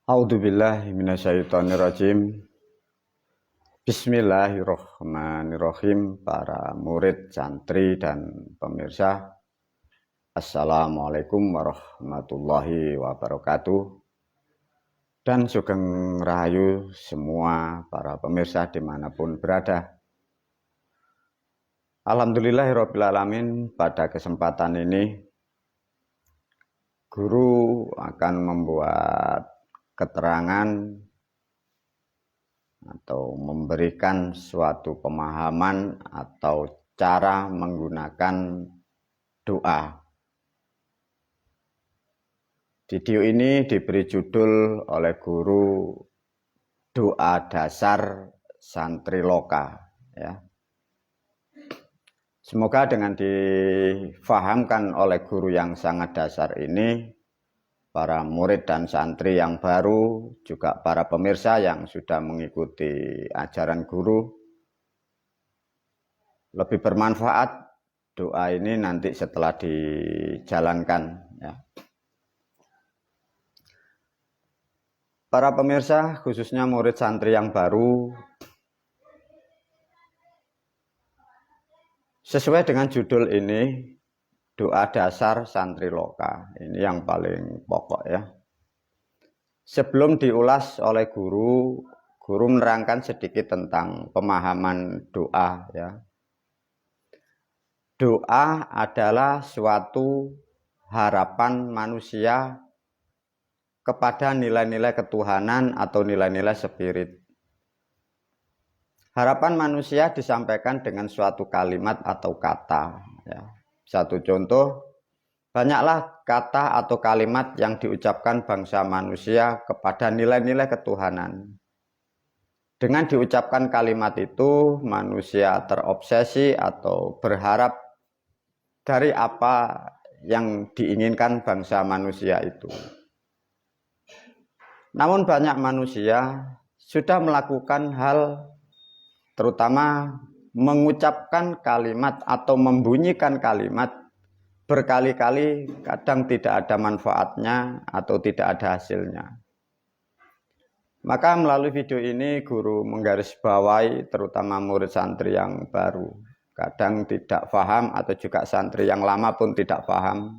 A'udzubillahi minasyaitonirrajim. Bismillahirrahmanirrahim. Para murid, santri, dan pemirsa, Assalamualaikum warahmatullahi wabarakatuh. Dan sugeng rahayu semua para pemirsa dimanapun berada. Alhamdulillahirrabbilalamin, pada kesempatan ini guru akan membuat keterangan atau memberikan suatu pemahaman atau cara menggunakan doa. Video ini diberi judul oleh guru Doa Dasar Santri Loka, ya. Semoga dengan difahamkan oleh guru yang sangat dasar ini, para murid dan santri yang baru, juga para pemirsa yang sudah mengikuti ajaran guru, lebih bermanfaat doa ini nanti setelah dijalankan, ya. Para pemirsa, khususnya murid santri yang baru, sesuai dengan judul ini, Doa Dasar Santri Loka, ini yang paling pokok, ya. Sebelum diulas oleh guru menerangkan sedikit tentang pemahaman doa, ya. Doa adalah suatu harapan manusia kepada nilai-nilai ketuhanan atau nilai-nilai spirit. Harapan manusia disampaikan dengan suatu kalimat atau kata, ya. Satu contoh, banyaklah kata atau kalimat yang diucapkan bangsa manusia kepada nilai-nilai ketuhanan. Dengan diucapkan kalimat itu, manusia terobsesi atau berharap dari apa yang diinginkan bangsa manusia itu. Namun banyak manusia sudah melakukan hal, terutama mengucapkan kalimat atau membunyikan kalimat berkali-kali, kadang tidak ada manfaatnya atau tidak ada hasilnya. Maka melalui video ini guru menggarisbawahi terutama murid santri yang baru, kadang tidak paham, atau juga santri yang lama pun tidak paham,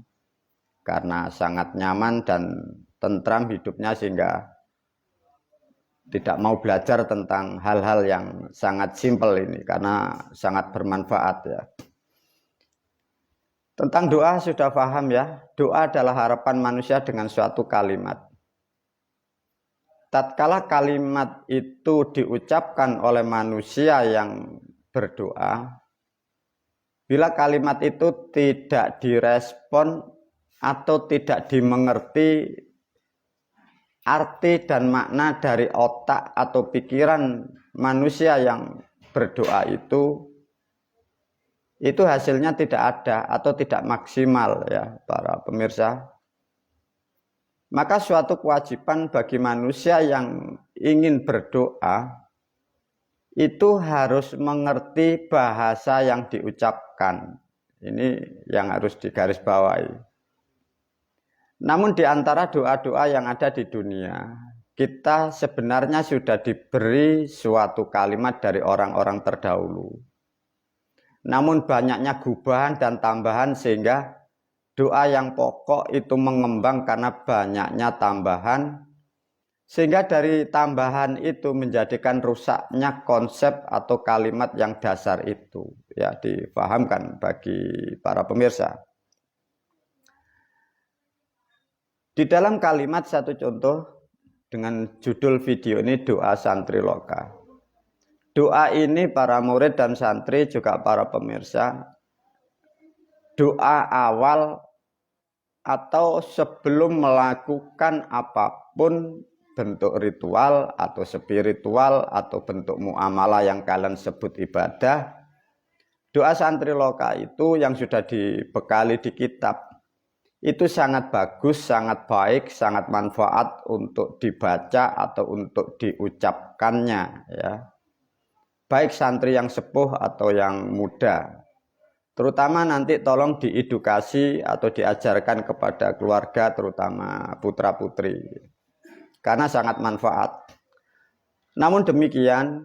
karena sangat nyaman dan tentram hidupnya sehingga tidak mau belajar tentang hal-hal yang sangat simpel ini karena sangat bermanfaat, ya. Tentang doa sudah paham, ya. Doa adalah harapan manusia dengan suatu kalimat. Tatkala kalimat itu diucapkan oleh manusia yang berdoa, bila kalimat itu tidak direspon atau tidak dimengerti arti dan makna dari otak atau pikiran manusia yang berdoa itu hasilnya tidak ada atau tidak maksimal, ya para pemirsa. Maka suatu kewajiban bagi manusia yang ingin berdoa itu harus mengerti bahasa yang diucapkan. Ini yang harus digarisbawahi. Namun di antara doa-doa yang ada di dunia, kita sebenarnya sudah diberi suatu kalimat dari orang-orang terdahulu. Namun banyaknya gubahan dan tambahan sehingga doa yang pokok itu mengembang karena banyaknya tambahan. Sehingga dari tambahan itu menjadikan rusaknya konsep atau kalimat yang dasar itu. Ya, dipahamkan bagi para pemirsa. Di dalam kalimat, satu contoh dengan judul video ini, Doa Santri Loka. Doa ini para murid dan santri juga para pemirsa, doa awal atau sebelum melakukan apapun bentuk ritual atau spiritual atau bentuk muamalah yang kalian sebut ibadah. Doa Santri Loka itu yang sudah dibekali di kitab, itu sangat bagus, sangat baik, sangat manfaat untuk dibaca atau untuk diucapkannya, ya. Baik santri yang sepuh atau yang muda. Terutama nanti tolong diedukasi atau diajarkan kepada keluarga, terutama putra-putri. karena sangat manfaat. Namun demikian,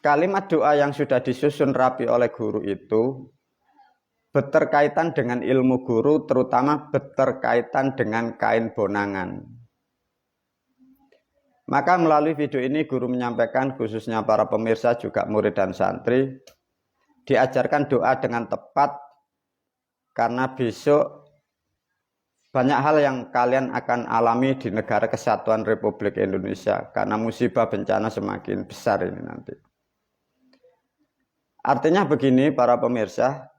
kalimat doa yang sudah disusun rapi oleh guru itu berkaitan dengan ilmu guru, terutama berkaitan dengan kain bonangan. Maka melalui video ini guru menyampaikan, khususnya para pemirsa juga murid dan santri, diajarkan doa dengan tepat, karena besok banyak hal yang kalian akan alami di negara kesatuan Republik Indonesia karena musibah bencana semakin besar ini nanti. Artinya begini para pemirsa,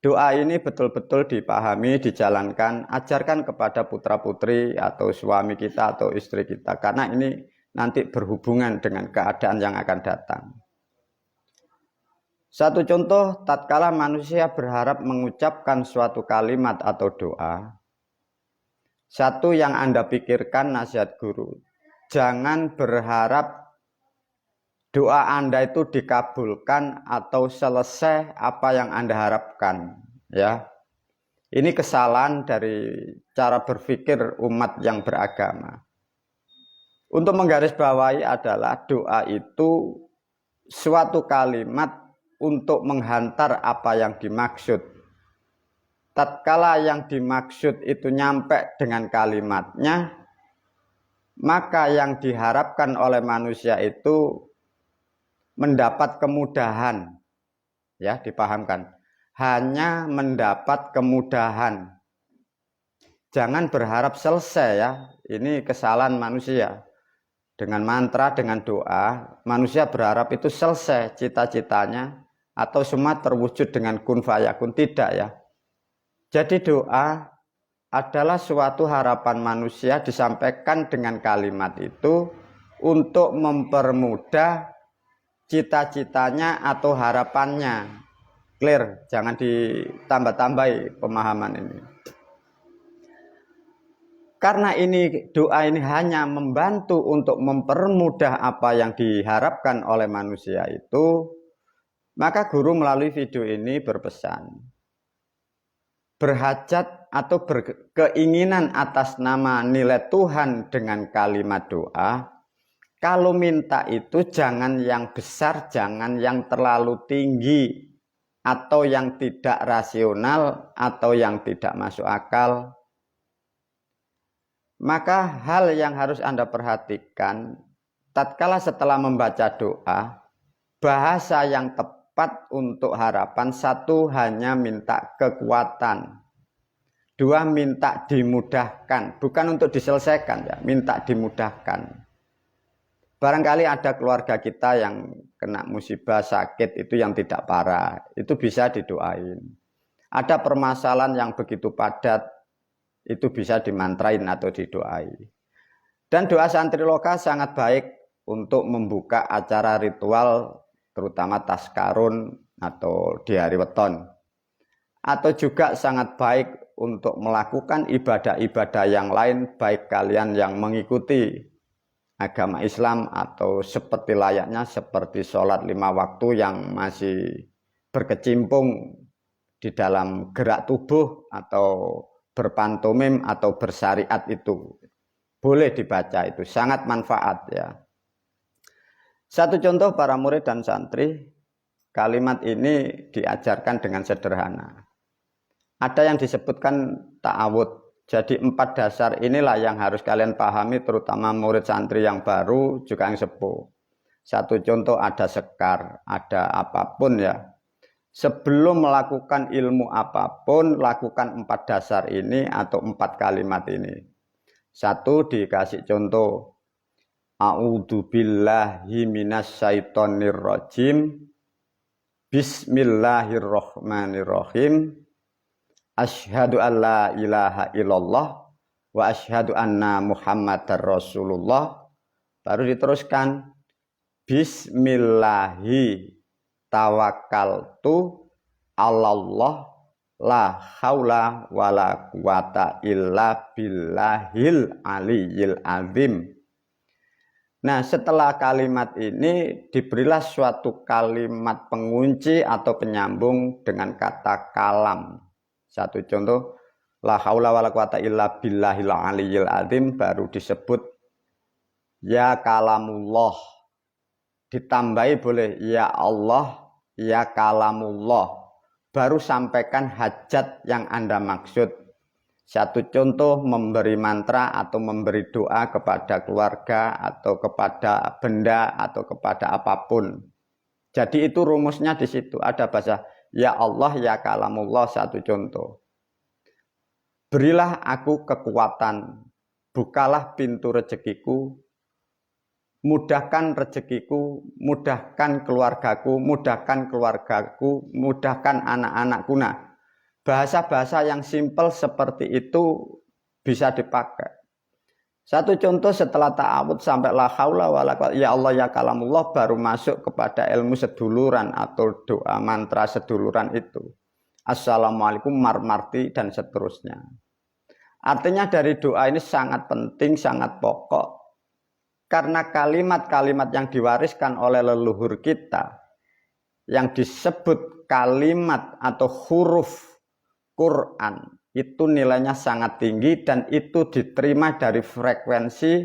doa ini betul-betul dipahami, dijalankan, ajarkan kepada putra-putri atau suami kita atau istri kita, karena ini nanti berhubungan dengan keadaan yang akan datang. Satu contoh, tatkala manusia berharap mengucapkan suatu kalimat atau doa, satu yang Anda pikirkan nasihat guru, jangan berharap doa Anda itu dikabulkan atau selesai apa yang Anda harapkan, ya. Ini kesalahan dari cara berpikir umat yang beragama. Untuk menggarisbawahi adalah doa itu suatu kalimat untuk menghantar apa yang dimaksud. Tatkala yang dimaksud itu nyampe dengan kalimatnya, maka yang diharapkan oleh manusia itu mendapat kemudahan. Ya, dipahamkan. Hanya mendapat kemudahan. Jangan berharap selesai ya. Ini kesalahan manusia. Dengan mantra, dengan doa, manusia berharap itu selesai cita-citanya atau semua terwujud dengan kun fayakun. Tidak ya. Jadi doa adalah suatu harapan manusia disampaikan dengan kalimat itu untuk mempermudah cita-citanya atau harapannya. Clear, jangan ditambah-tambahi pemahaman ini. Karena ini doa ini hanya membantu untuk mempermudah apa yang diharapkan oleh manusia itu, maka guru melalui video ini berpesan, berhajat atau berkeinginan atas nama nilai Tuhan dengan kalimat doa, kalau minta itu jangan yang besar, jangan yang terlalu tinggi, atau yang tidak rasional, atau yang tidak masuk akal. Maka hal yang harus Anda perhatikan, tatkala setelah membaca doa, bahasa yang tepat untuk harapan, satu hanya minta kekuatan, dua minta dimudahkan, bukan untuk diselesaikan ya, minta dimudahkan. Barangkali ada keluarga kita yang kena musibah sakit itu yang tidak parah, itu bisa didoain. Ada permasalahan yang begitu padat, itu bisa dimantrain atau didoai. Dan doa santri lokal sangat baik untuk membuka acara ritual, terutama taskarun atau di hari weton. Atau juga sangat baik untuk melakukan ibadah-ibadah yang lain, baik kalian yang mengikuti agama Islam atau seperti layaknya seperti sholat 5 waktu yang masih berkecimpung di dalam gerak tubuh atau berpantomim atau bersyariat, itu boleh dibaca, itu sangat manfaat ya. Satu contoh para murid dan santri, kalimat ini diajarkan dengan sederhana. Ada yang disebutkan ta'awud. Jadi 4 dasar inilah yang harus kalian pahami, terutama murid santri yang baru juga yang sepuh. Satu contoh, ada sekar, ada apapun ya. Sebelum melakukan ilmu apapun, lakukan 4 dasar ini atau 4 kalimat ini. Satu dikasih contoh, a'udzubillahi minasyaitonirrajim, bismillahirrahmanirrahim, asyhadu an la ilaha illallah wa asyhadu anna muhammadar rasulullah. Baru diteruskan, bismillahi tawakkaltu 'alallah la haula wala quwata illa billahil aliyyil azim. Nah, setelah kalimat ini diberilah suatu kalimat pengunci atau penyambung dengan kata kalam. Satu contoh, La haula wala quwata illa billahil aliyyil azim, baru disebut ya kalamullah. Ditambahi boleh ya Allah, ya kalamullah. Baru sampaikan hajat yang Anda maksud. Satu contoh, memberi mantra atau memberi doa kepada keluarga atau kepada benda atau kepada apapun. Jadi itu rumusnya di situ. Ada bahasa ya Allah, ya kalamullah, satu contoh. Berilah aku kekuatan, bukalah pintu rezekiku, mudahkan rezekiku, mudahkan keluargaku, mudahkan anak-anakku. Nah, bahasa-bahasa yang simpel seperti itu bisa dipakai. Satu contoh, setelah ta'awud sampai la haula wala quwwata ya Allah ya kalamullah, baru masuk kepada ilmu seduluran atau doa mantra seduluran itu. Assalamualaikum marmarti dan seterusnya. Artinya dari doa ini sangat penting, sangat pokok. Karena kalimat-kalimat yang diwariskan oleh leluhur kita, yang disebut kalimat atau huruf Quran, itu nilainya sangat tinggi dan itu diterima dari frekuensi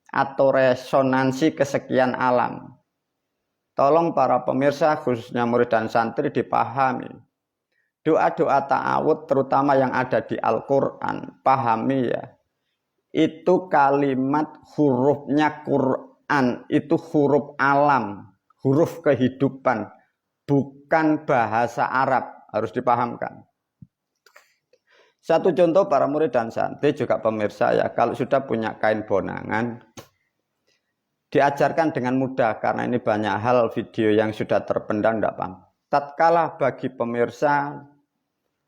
atau resonansi kesekian alam. Tolong para pemirsa, khususnya murid dan santri, dipahami. Doa-doa ta'awud terutama yang ada di Al-Quran, pahami ya. Itu kalimat hurufnya Quran, itu huruf alam, huruf kehidupan, bukan bahasa Arab, harus dipahamkan. Satu contoh para murid dan santri juga pemirsa ya, kalau sudah punya kain bonangan, diajarkan dengan mudah karena ini banyak hal video yang sudah terpendam tidak paham. Tatkala bagi pemirsa,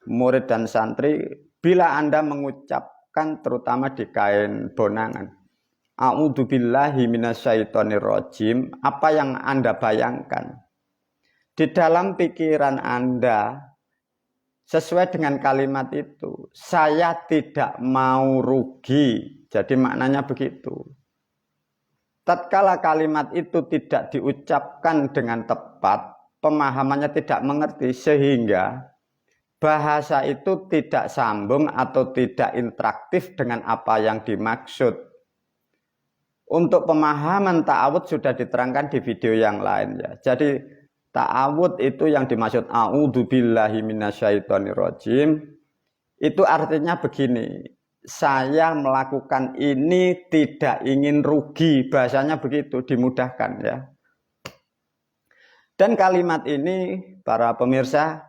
murid dan santri, bila Anda mengucapkan terutama di kain bonangan, a'udzubillahi minasyaitonirrajim, apa yang Anda bayangkan? Di dalam pikiran Anda, sesuai dengan kalimat itu, saya tidak mau rugi. Jadi maknanya begitu. Tatkala kalimat itu tidak diucapkan dengan tepat, pemahamannya tidak mengerti, sehingga bahasa itu tidak sambung atau tidak interaktif dengan apa yang dimaksud. Untuk pemahaman ta'awud sudah diterangkan di video yang lain ya. Jadi ta'awud itu yang dimaksud a'udzubillahi minasyaitonirrajim, itu artinya begini, saya melakukan ini tidak ingin rugi, bahasanya begitu, dimudahkan ya. Dan kalimat ini para pemirsa,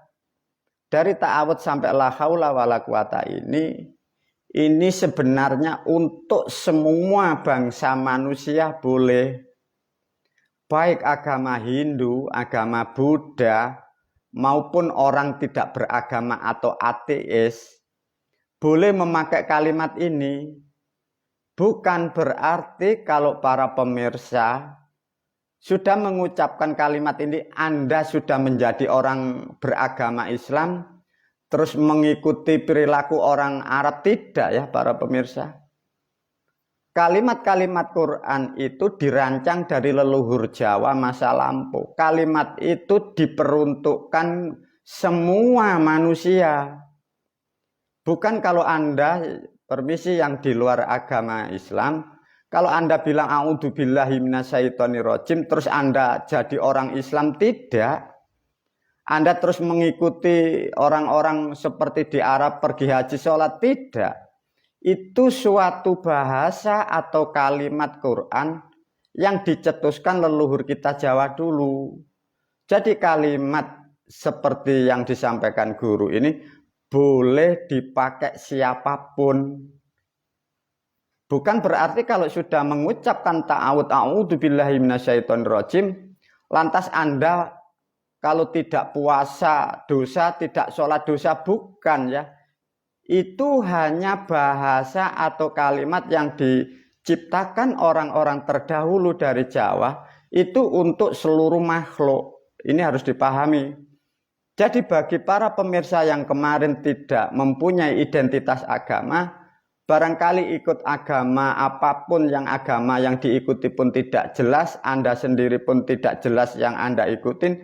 dari ta'awud sampai la haula wala quwata ini sebenarnya untuk semua bangsa manusia boleh. Baik agama Hindu, agama Buddha, maupun orang tidak beragama atau ateis, boleh memakai kalimat ini. Bukan berarti kalau para pemirsa sudah mengucapkan kalimat ini, Anda sudah menjadi orang beragama Islam, terus mengikuti perilaku orang Arab. Tidak ya para pemirsa. Kalimat-kalimat Quran itu dirancang dari leluhur Jawa masa lampau. Kalimat itu diperuntukkan semua manusia. Bukan kalau Anda, permisi yang di luar agama Islam, kalau Anda bilang a'udzubillahi minasyaitonirrajim terus Anda jadi orang Islam, tidak. Anda terus mengikuti orang-orang seperti di Arab pergi haji sholat, tidak. Itu suatu bahasa atau kalimat Quran yang dicetuskan leluhur kita Jawa dulu. Jadi kalimat seperti yang disampaikan guru ini boleh dipakai siapapun. Bukan berarti kalau sudah mengucapkan ta'awud a'udzubillahi minasyaitonirrajim, lantas Anda kalau tidak puasa dosa, tidak sholat dosa, bukan ya. Itu hanya bahasa atau kalimat yang diciptakan orang-orang terdahulu dari Jawa, itu untuk seluruh makhluk. Ini harus dipahami. Jadi bagi para pemirsa yang kemarin tidak mempunyai identitas agama, barangkali ikut agama apapun, yang agama yang diikuti pun tidak jelas, Anda sendiri pun tidak jelas yang Anda ikutin,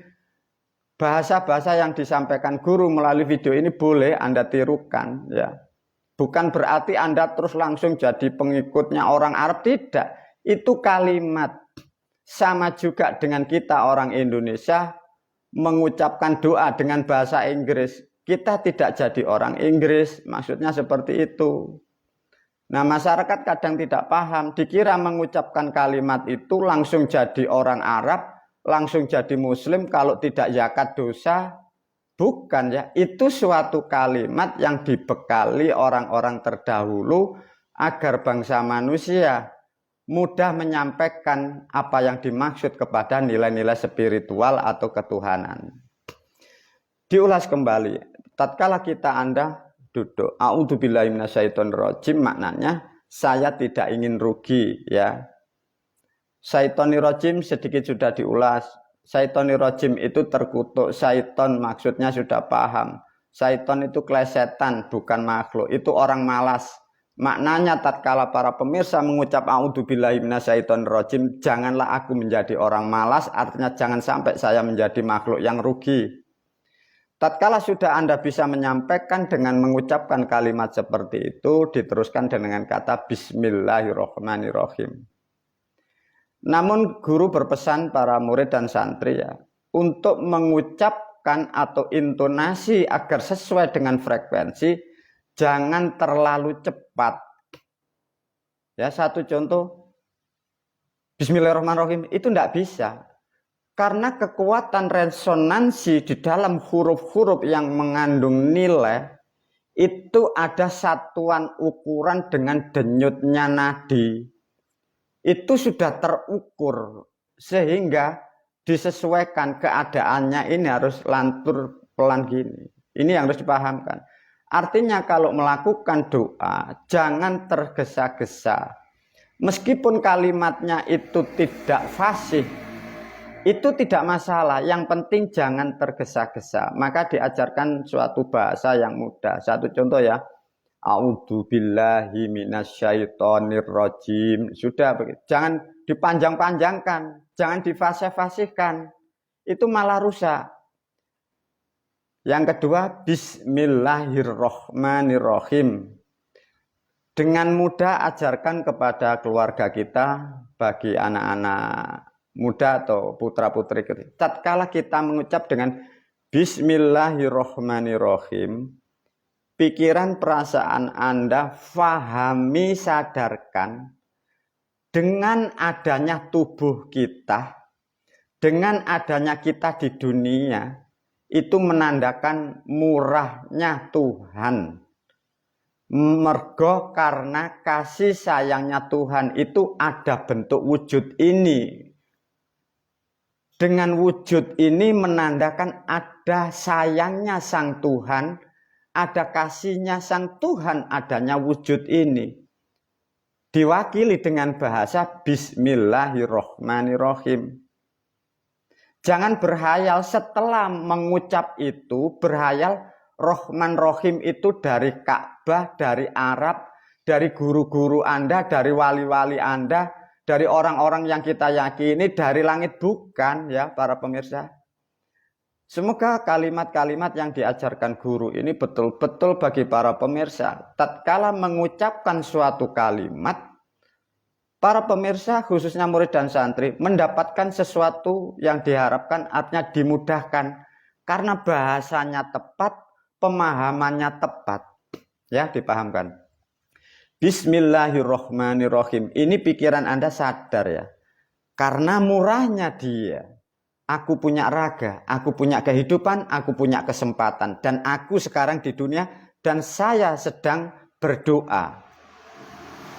bahasa-bahasa yang disampaikan guru melalui video ini boleh Anda tirukan ya. Bukan berarti Anda terus langsung jadi pengikutnya orang Arab, tidak. Itu kalimat. Sama juga dengan kita orang Indonesia mengucapkan doa dengan bahasa Inggris. Kita tidak jadi orang Inggris, maksudnya seperti itu. Nah, masyarakat kadang tidak paham, dikira mengucapkan kalimat itu langsung jadi orang Arab, langsung jadi Muslim, kalau tidak zakat dosa. Bukan ya, itu suatu kalimat yang dibekali orang-orang terdahulu agar bangsa manusia mudah menyampaikan apa yang dimaksud kepada nilai-nilai spiritual atau ketuhanan. Diulas kembali, tatkala Anda duduk, a'udzubillahi minasyaitonirrajim, maknanya saya tidak ingin rugi ya. Syaitonirrajim sedikit sudah diulas. Syaitonirrajim itu terkutuk, syaiton maksudnya sudah paham. Syaiton itu klesetan, bukan makhluk, itu orang malas. Maknanya tatkala para pemirsa mengucap a'udzubillahi minasyaitonirrajim, janganlah aku menjadi orang malas, artinya jangan sampai saya menjadi makhluk yang rugi. Tatkala sudah Anda bisa menyampaikan dengan mengucapkan kalimat seperti itu, diteruskan dengan kata Bismillahirrahmanirrahim. Namun guru berpesan para murid dan santri ya, untuk mengucapkan atau intonasi agar sesuai dengan frekuensi, jangan terlalu cepat. Ya, satu contoh, Bismillahirrahmanirrahim itu tidak bisa. Karena kekuatan resonansi di dalam huruf-huruf yang mengandung nilai, itu ada satuan ukuran dengan denyutnya nadi. Itu sudah terukur, sehingga disesuaikan keadaannya ini harus lantur pelan gini. Ini yang harus dipahamkan. Artinya kalau melakukan doa, jangan tergesa-gesa. Meskipun kalimatnya itu tidak fasih, itu tidak masalah, yang penting jangan tergesa-gesa. Maka diajarkan suatu bahasa yang mudah. Satu contoh ya, a'udzubillahi minasyaitonirrajim. Sudah begitu. Jangan dipanjang-panjangkan, jangan difasih-fasihkan. Itu malah rusak. Yang kedua, Bismillahirrahmanirrahim. Dengan mudah ajarkan kepada keluarga kita, bagi anak-anak muda atau putra-putri kita. Tatkala kita mengucap dengan Bismillahirrahmanirrahim, pikiran perasaan Anda fahami, sadarkan dengan adanya tubuh kita, dengan adanya kita di dunia, itu menandakan murahnya Tuhan. Mergo karena kasih sayangnya Tuhan itu ada bentuk wujud ini. Dengan wujud ini menandakan ada sayangnya Sang Tuhan, ada kasihnya Sang Tuhan, adanya wujud ini. Diwakili dengan bahasa Bismillahirrahmanirrahim. Jangan berhayal setelah mengucap itu, berhayal Rahman Rahim itu dari Ka'bah, dari Arab, dari guru-guru Anda, dari wali-wali Anda, dari orang-orang yang kita yakini, dari langit, bukan ya para pemirsa. Semoga kalimat-kalimat yang diajarkan guru ini betul-betul bagi para pemirsa. Tatkala mengucapkan suatu kalimat, para pemirsa khususnya murid dan santri mendapatkan sesuatu yang diharapkan, artinya dimudahkan. Karena bahasanya tepat, pemahamannya tepat. Ya, dipahamkan. Bismillahirrahmanirrahim. Ini pikiran Anda sadar ya. Karena murahnya dia. Aku punya raga, aku punya kehidupan, aku punya kesempatan. Dan aku sekarang di dunia dan saya sedang berdoa.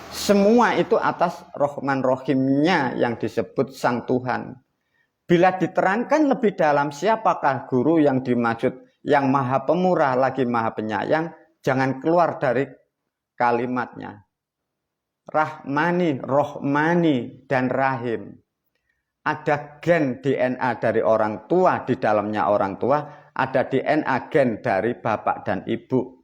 Semua itu atas Rahman Rahimnya yang disebut Sang Tuhan. Bila diterangkan lebih dalam siapakah guru yang dimaksud, yang maha pemurah lagi maha penyayang, jangan keluar dari kalimatnya. Rahmani, Rohmani, dan Rahim. Ada gen DNA dari orang tua, di dalamnya orang tua, ada DNA gen dari bapak dan ibu.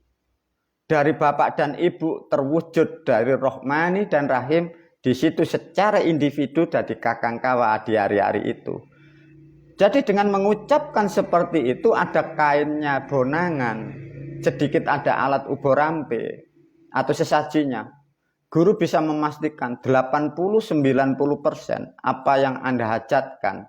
Dari bapak dan ibu terwujud dari Rohmani dan Rahim, di situ secara individu dari kakang kawa di hari-hari itu. Jadi dengan mengucapkan seperti itu, ada kainnya bonangan, sedikit ada alat ubo rampe, atau sesajinya, guru bisa memastikan 80-90% apa yang Anda hajatkan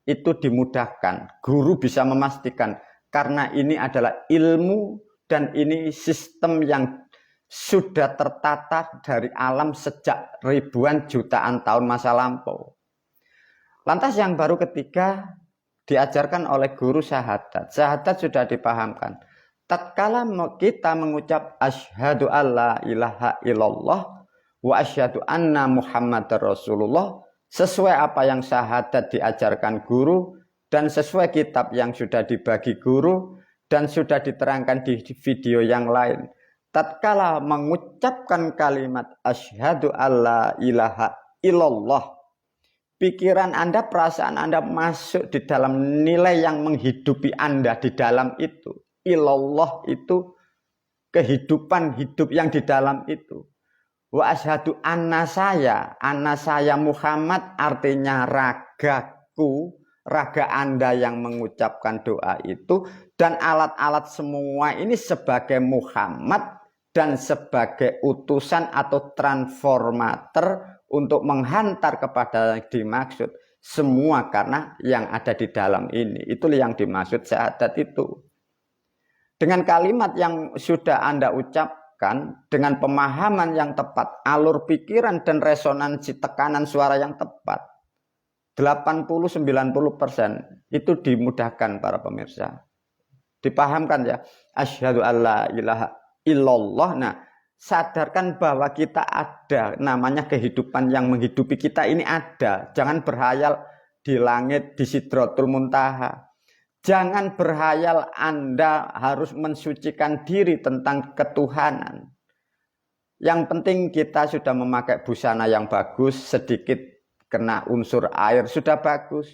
itu dimudahkan. Guru bisa memastikan karena ini adalah ilmu dan ini sistem yang sudah tertata dari alam sejak ribuan jutaan tahun masa lampau. Lantas yang baru ketiga diajarkan oleh guru syahadat. Syahadat sudah dipahamkan. Tatkala kita mengucap asyhadu alla ilaha illallah wa asyhadu anna muhammadar rasulullah, sesuai apa yang syahadat diajarkan guru dan sesuai kitab yang sudah dibagi guru dan sudah diterangkan di video yang lain. Tatkala mengucapkan kalimat asyhadu alla ilaha illallah, pikiran Anda, perasaan Anda masuk di dalam nilai yang menghidupi Anda di dalam itu. Ilallah itu kehidupan hidup yang di dalam itu. Wa asyhadu anna saya Muhammad artinya ragaku, raga Anda yang mengucapkan doa itu dan alat-alat semua ini sebagai Muhammad dan sebagai utusan atau transformator untuk menghantar kepada yang dimaksud. Semua karena yang ada di dalam ini. Itulah yang dimaksud syahadat itu. Dengan kalimat yang sudah Anda ucapkan, dengan pemahaman yang tepat, alur pikiran dan resonansi tekanan suara yang tepat, 80-90% itu dimudahkan para pemirsa. Dipahamkan ya, asyhadu alla ilaha illallah. Nah, sadarkan bahwa kita ada, namanya kehidupan yang menghidupi kita ini ada. Jangan berhayal di langit, di Sidratul Muntaha. Jangan berhayal Anda harus mensucikan diri tentang ketuhanan. Yang penting kita sudah memakai busana yang bagus, sedikit kena unsur air, sudah bagus.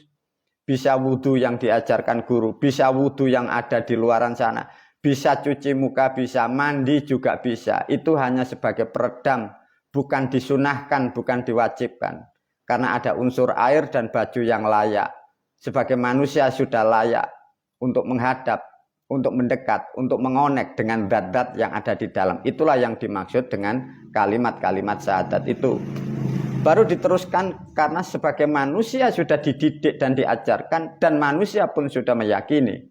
Bisa wudhu yang diajarkan guru, bisa wudhu yang ada di luaran sana. Bisa cuci muka, bisa mandi juga bisa. Itu hanya sebagai peredam, bukan disunahkan, bukan diwajibkan. Karena ada unsur air dan baju yang layak. Sebagai manusia sudah layak untuk menghadap, untuk mendekat, untuk mengonek dengan zat-zat yang ada di dalam. Itulah yang dimaksud dengan kalimat-kalimat syahadat itu. Baru diteruskan karena sebagai manusia sudah dididik dan diajarkan dan manusia pun sudah meyakini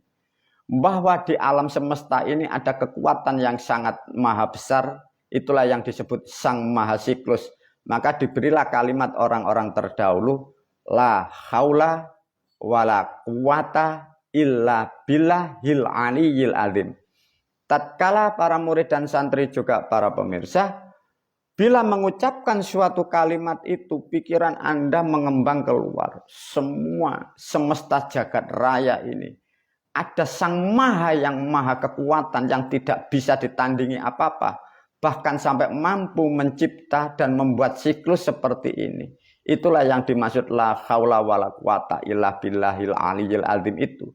bahwa di alam semesta ini ada kekuatan yang sangat maha besar. Itulah yang disebut Sang Maha Siklus. Maka diberilah kalimat orang-orang terdahulu, la haula wala quwata illa billahil aliyyil azim. Tatkala para murid dan santri juga para pemirsa, bila mengucapkan suatu kalimat itu, pikiran Anda mengembang keluar. Semua semesta jagat raya ini ada Sang Maha yang maha kekuatan yang tidak bisa ditandingi apa-apa. Bahkan sampai mampu mencipta dan membuat siklus seperti ini. Itulah yang dimaksud la haula wala quwata illa billahil aliyyil azim itu.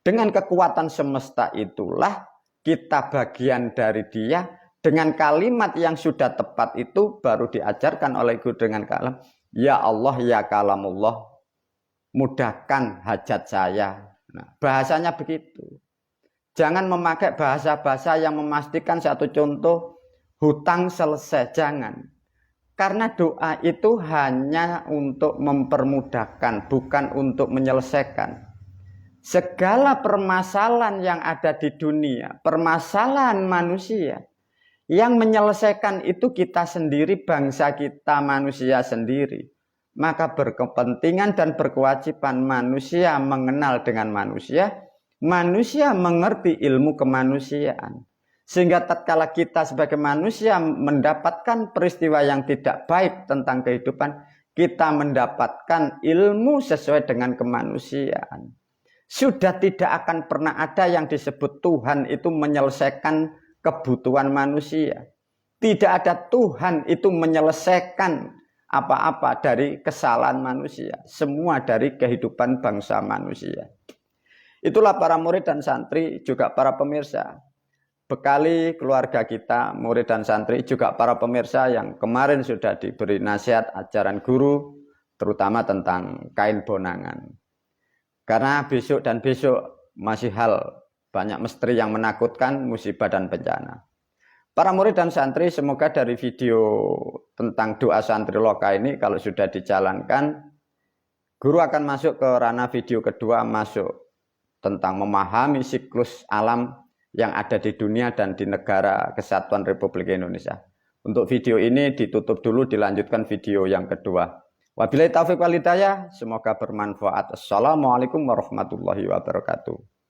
Dengan kekuatan semesta itulah kita bagian dari dia. Dengan kalimat yang sudah tepat itu baru diajarkan oleh guru dengan kalam. Ya Allah ya kalamullah, mudahkan hajat saya. Nah, bahasanya begitu. Jangan memakai bahasa-bahasa yang memastikan satu contoh hutang selesai. Jangan. Karena doa itu hanya untuk mempermudahkan, bukan untuk menyelesaikan. Segala permasalahan yang ada di dunia, permasalahan manusia, yang menyelesaikan itu kita sendiri, bangsa kita, manusia sendiri. Maka berkepentingan dan berkewajiban manusia mengenal dengan manusia, manusia mengerti ilmu kemanusiaan. Sehingga tatkala kita sebagai manusia mendapatkan peristiwa yang tidak baik tentang kehidupan, kita mendapatkan ilmu sesuai dengan kemanusiaan. Sudah tidak akan pernah ada yang disebut Tuhan itu menyelesaikan kebutuhan manusia. Tidak ada Tuhan itu menyelesaikan apa-apa dari kesalahan manusia. Semua dari kehidupan bangsa manusia. Itulah para murid dan santri, juga para pemirsa. Bekali keluarga kita, murid dan santri, juga para pemirsa yang kemarin sudah diberi nasihat ajaran guru, terutama tentang kain bonangan. Karena besok dan besok masih hal banyak misteri yang menakutkan, musibah dan bencana. Para murid dan santri, semoga dari video tentang doa santri loka ini kalau sudah dijalankan, guru akan masuk ke ranah video kedua, masuk tentang memahami siklus alam yang ada di dunia dan di negara Kesatuan Republik Indonesia. Untuk video ini ditutup dulu, dilanjutkan video yang kedua. Wabillahi taufiq wal hidayah, semoga bermanfaat. Assalamualaikum warahmatullahi wabarakatuh.